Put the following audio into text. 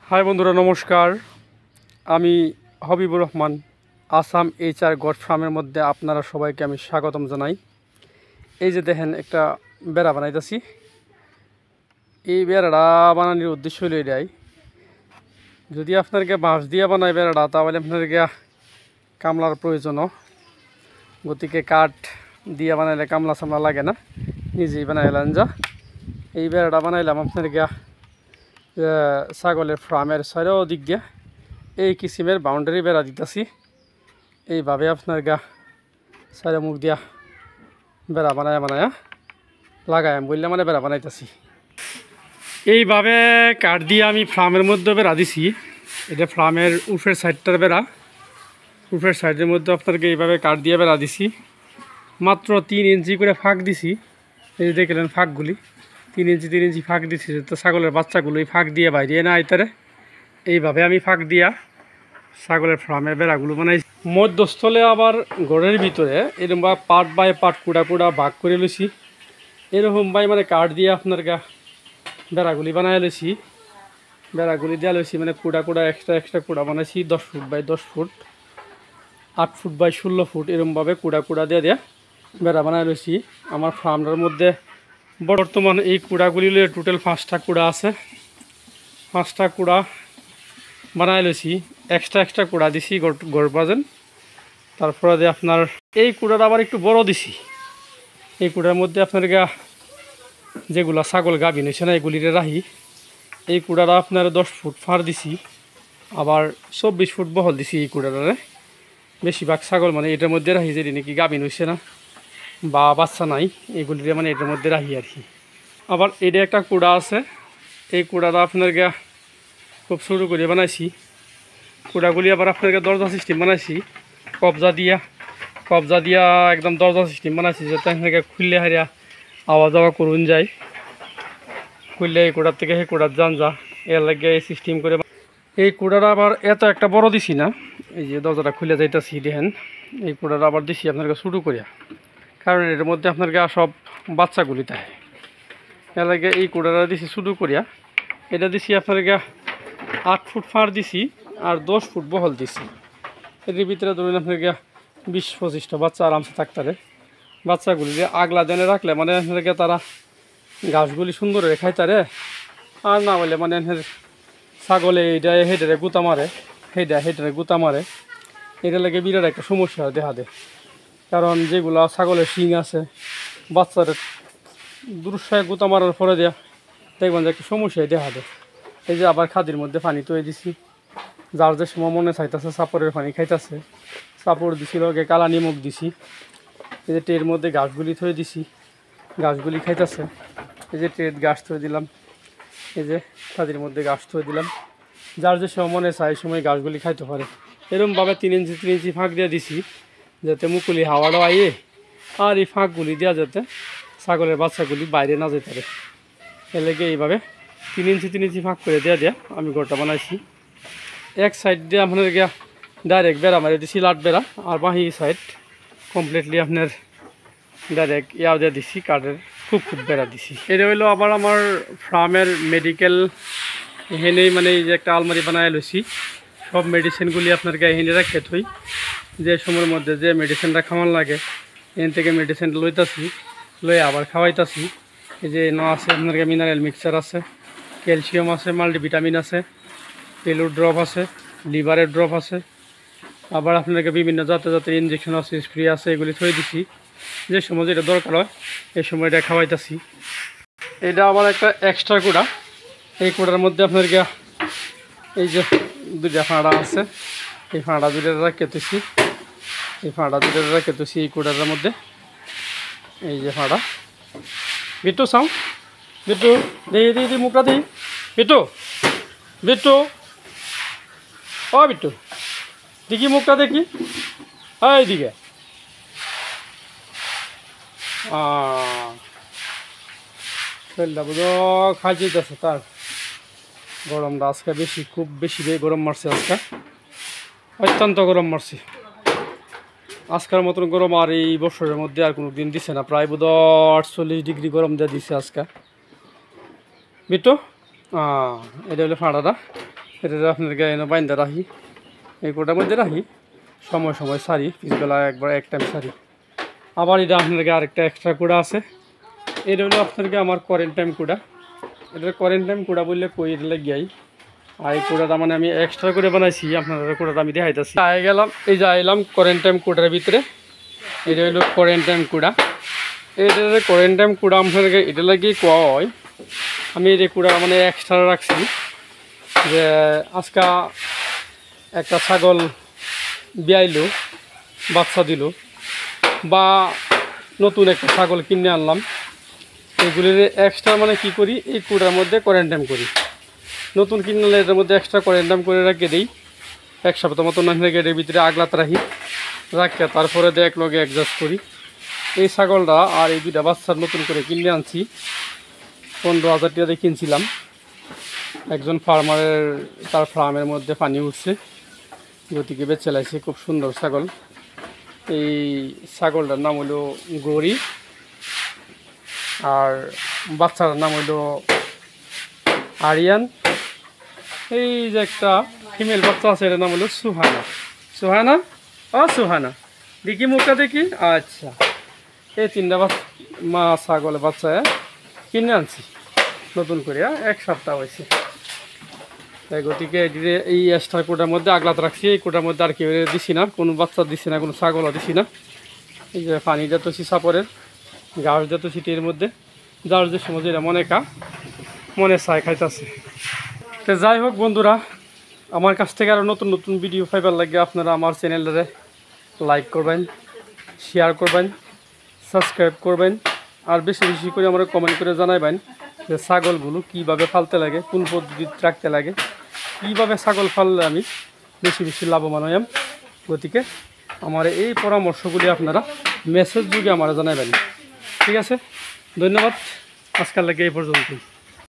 High বন্ধুরা, নমস্কার। আমি হবিবুর রহমান। আসাম HR গড ফার্মের মধ্যে আপনারা সবাইকে আমি স্বাগতম জানাই। এই যে দেখেন, একটা বেড়া বানাইতেছি। এই বেড়াটা বানানোর উদ্দেশ্য হলো এটাই, যদি আপনাদেরকে বাঁশ দিয়ে বানাই বেড়াটা, তাহলে আপনাদেরকে কামলার প্রয়োজন। গতিকে কাঠ দিয়ে বানাইলে কামলা সামলা লাগে না, নিজেই বানাইলেন যা। এই বেড়াটা বানাইলাম আপনাদেরকে ছাগলের ফার্মের চারিদিক দিয়ে এই কিসিমের বাউন্ডারি বেড়া দিতেছি। এইভাবে আপনার চারি মুখ দিয়া বেড়া বানায় লাগাই বললে মানে বেড়া বানাইতেছি। এইভাবে কাঠ দিয়ে আমি ফার্মের মধ্যে বেড়া দিছি। এটা ফার্মের উপরের সাইডটার বেড়া। উপরের সাইডের মধ্যে আপনাকে এইভাবে কাঠ দিয়ে বেড়া দিছি। মাত্র 3 ইঞ্চি করে ফাঁক দিছি। এই যে দেখলেন ফাঁকগুলি 3 ইঞ্চি ফাঁক দিছি, তো ছাগলের বাচ্চাগুলো এই ফাঁক দিয়ে বাইরে না আইতারে। এইভাবে আমি ফাঁক দিয়া ছাগলের ফার্মের বেড়াগুলো বানাইছি। মধ্যস্থলে আবার ঘরের ভিতরে এরকম পার্ট বাই পার্ট কুড়া ভাগ করে লইছি। এরকম বাই মানে কাঠ দিয়ে আপনার বেড়াগুলি বানাই লইছি। বেড়াগুলি দেওয়া লইছি মানে কুড়া এক্সট্রা কুড়া বানাইছি। 10 foot by 10 foot, 8 foot by 16 foot এরকমভাবে কুড়া দিয়ে বেড়া বানাই লইছি। আমার ফার্মটার মধ্যে বর্তমান এই কুড়াগুলি টোটাল 5টা কুড়া আছে। 5টা কুড়া বানাই লইছি, এক্সট্রা কুড়া দিছি গড় বাজেন। তারপরে যে আপনার এই কুড়াটা আবার একটু বড় দিছি। এই কুড়ার মধ্যে আপনার যেগুলো ছাগল গাভিন হয়েছে না, এগুলিরে রাহি। এই কুড়াটা আপনার 10 ফুট ফার দিছি, আবার 24 ফুট বহল দিছি। এই কুড়াটারে বেশিরভাগ ছাগল মানে এটার মধ্যে রাহি, যেটি নাকি গাভিন হয়েছে না বা বাচ্চা নাই, এগুলিরে মানে এটার মধ্যে রাহি আর কি। আবার এটা একটা কুড়া আছে। এই কুড়াটা আপনার খুব শুরু করে বানাইছি। কুড়াগুলি আবার আপনার দরজা সিস্টেম বানাইছি। কবজা দিয়া একদম দরজা সিস্টেম বানাইছি, যাতে আপনাকে খুললে হারিয়া আওয়া যাওয়া করুন যায়। খুললে এই কুড়ার থেকে সেই কুড়ার যান যা, এর লাগে এই সিস্টেম করে। এই কুড়াটা আবার এত একটা বড় দিছি না, এই যে দরজাটা খুলে যাইতেছি দেখেন। এই কুড়াটা আবার দিছি আপনাকে শুরু করিয়া, কারণ এর মধ্যে আপনার সব বাচ্চাগুলি থাকে। এর লাগে এই কুড়াটা দিছি শুরু করিয়া। এটা দিছি আপনার 8 ফুট ফাঁড় দিছি আর 10 ফুট বহল দিছি। এর ভিতরে ধরুন আপনার 20-25টা বাচ্চা আরামসে থাকতারে। বাচ্চাগুলি আগলা দেনে রাখলে মানে আপনাকে তারা ঘাসগুলি সুন্দর খাইতারে। আর না বলে মানে ছাগলে এইটা হেঁটে গুতা মারে, হেঁটে গুতা মারে। এটা লাগে বিরাট একটা সমস্যা দেখা দেয়। কারণ যেগুলো ছাগলের শিং আছে, বাচ্চার দুরসায় গুতা মারার পরে দেয়া দেখবেন যে একটা সমস্যায় দেখা দেয়। এই যে আবার খাদির মধ্যে পানি তৈরি দিছি। যার যে সময় মনে চাইতেছে সাপড়ের পানি খাইতেছে, সাপড় দিছিল, কালা নিমক দিছি। এই যে ট্রের মধ্যে গাছগুলি থয়ে দিছি, গাছগুলি খাইতেছে। এই যে ট্রের গাছ থয়ে দিলাম, এই যে খাদির মধ্যে গাছ থয়ে দিলাম। যার যে সময় মনে চায় এই সময় গাছগুলি খাইতে পারে। এরকমভাবে 3 ইঞ্চি ফাঁক দিয়ে দিছি, যাতে মুকুলি হাওয়াটাও আইয়ে আর এই ফাঁকগুলি দেওয়া যাতে ছাগলের বাচ্চাগুলি বাইরে না যেতে পারে। এর লেগে এইভাবে 3 ইঞ্চি ফাঁক করে দেওয়া আমি ঘরটা বানাইছি। এক সাইড দিয়ে আপনার ডাইরেক্ট বেড়া মারি দিছি, লাট বেড়া। আর বাকি সাইড কমপ্লিটলি আপনার ডাইরেক্ট দিয়ে দিছি, কাঠের খুব বেড়া দিছি। এটা হইলো আবার আমার ফার্মের মেডিকেল। এখানেই মানে এই যে একটা আলমারি বানায় লইছি। সব মেডিসিনগুলি আপনার এখানে রাখে থই, যে সময়ের মধ্যে যে মেডিসিনটা খাওয়ান লাগে এখান থেকে মেডিসিনটা লইতাছি, লই আবার খাওয়াইতাছি। এই যে আছে আপনার মিনারেল মিক্সচার আছে, ক্যালসিয়াম আছে, মাল্টিভিটামিন আছে, পেলুর ড্রপ আছে, লিভারের ড্রপ আছে। আবার আপনাকে বিভিন্ন জাতের ইঞ্জেকশন আছে, স্প্রে আছে, এগুলি থই দিছি। যে সময় যেটা দরকার হয় এই সময় এটা খাওয়াইতেছি। এটা আবার একটা এক্সট্রা কুড়া। এই কুড়ার মধ্যে আপনার এই যে 2টা ফাঁড়া আছে, এই ফাঁড়া 2টা রেখেতেছি। এই কুড়ার মধ্যে এই যে ফাঁড়া। বিট্টু সাউ, বিট্টু দিই মুখটা দিই। বিট্টু ও বিট্টু দেখি মুখটা দেখি। এইদিকে শরীরটা বুঝো খাই যেতেছে। তার গরমটা আজকে খুব বেশি গরম মারছে আজকে, অত্যন্ত গরম মারছে। আজকের মতন গরম আর এই বছরের মধ্যে আর কোনো দিন দিছে না। প্রায় বোধ 48 ডিগ্রি গরম দিয়ে দিছে আজকে। বিট্টু এটা হলো ফাঁড়াটা। এটা আপনাদেরকে এনে বাইন্দা রাখি, এই কুড়ার মধ্যে রাখি, সময় সময় সারি, পিছবেলা একবার এক টাইম সারি। আবার এটা আপনাদেরকে আরেকটা এক্সট্রা কুড়া আছে, এটা হলো আপনাদেরকে আমার কোয়ারেন্টাইন কুড়া। এটা কোয়ারেন্টাইন কুড়া বললে কই এটা গিয়াই, আর এই কুড়াটা মানে আমি এক্সট্রা করে বানাইছি, আপনাদের কুড়াটা আমি দেখাইতেছি। আয় গেলাম, এই যে আইলাম কোয়ারেন্টাইন কুড়ার ভিতরে। এটা হলো কোয়ারেন্টাইন কুড়া। এটা কোয়ারেন্টাইন কুড়া আপনাদেরকে এটা লাগিয়ে কোয়া হয়। আমি এই কুড়া মানে এক্সট্রা রাখছি, যে আজকে একটা ছাগল বিয়াইলো, বাচ্চা দিল, বা নতুন একটা ছাগল কিনে আনলাম, এগুলির এক্সট্রা মানে কি করি, এই কুড়ার মধ্যে কোয়ারেন্টাইন করি। নতুন কিনলে এটার মধ্যে এক্সট্রা কোয়ারেন্টাইন করে রেখে দিই, এক সপ্তাহ মতো না রেখে এর ভিতরে আগলাত রাখি, রাখিয়া তারপরে এক লগে অ্যাডজাস্ট করি। এই ছাগলটা আর এই দুইটা বাচ্চার নতুন করে কিনে আনছি, 15,000 টাকা দিয়ে কিনছিলাম। একজন ফার্মারের তার ফার্মের মধ্যে পানি উঠছে, গতিকে বেঁচে লাইছে। খুব সুন্দর ছাগল। এই ছাগলটার নাম হলো গৌরী, আর বাচ্চার নাম হলো আরিয়ান। এই যে একটা ফিমেল বাচ্চা আছে, এটার নাম হলো সুহানা। সুহানা, সুহানা দেখি মুখটা দেখি। আচ্ছা, এই 3টা মা ছাগলের বাচ্চা কিনে আনছি নতুন করে, এক সপ্তাহ হয়েছে। তাই গতিকে এই এক্সট্রা কোটার মধ্যে আগলাত রাখছি। এই কোটার মধ্যে আর কেউ দিছি না, কোনো বাচ্চা দিছি না, কোনো ছাগলও দিছি না। এই যে পানি যাতছি সাপরের, ঘাস যাতছি এর মধ্যে, যার যে সময় যেটা মনে চায় খাইতেছে। তো যাই হোক বন্ধুরা, আমার কাছ থেকে আরও নতুন নতুন ভিডিও পাইবার লাগে আপনারা আমার চ্যানেলটারে লাইক করবেন, শেয়ার করবেন, সাবস্ক্রাইব করবেন, আর বেশি বেশি করে আমরা কমেন্ট করে জানাইবেন যে ছাগলগুলো কীভাবে ফালতে লাগে, কোন পদ্ধতিতে রাখতে লাগে, কীভাবে ছাগল ফাললে আমি বেশি বেশি লাভবান হইম। গতিকে আমার এই পরামর্শগুলি আপনারা মেসেজ যুগে আমরা জানাবেন। ঠিক আছে, ধন্যবাদ। আজকাল লাগে এই পর্যন্ত।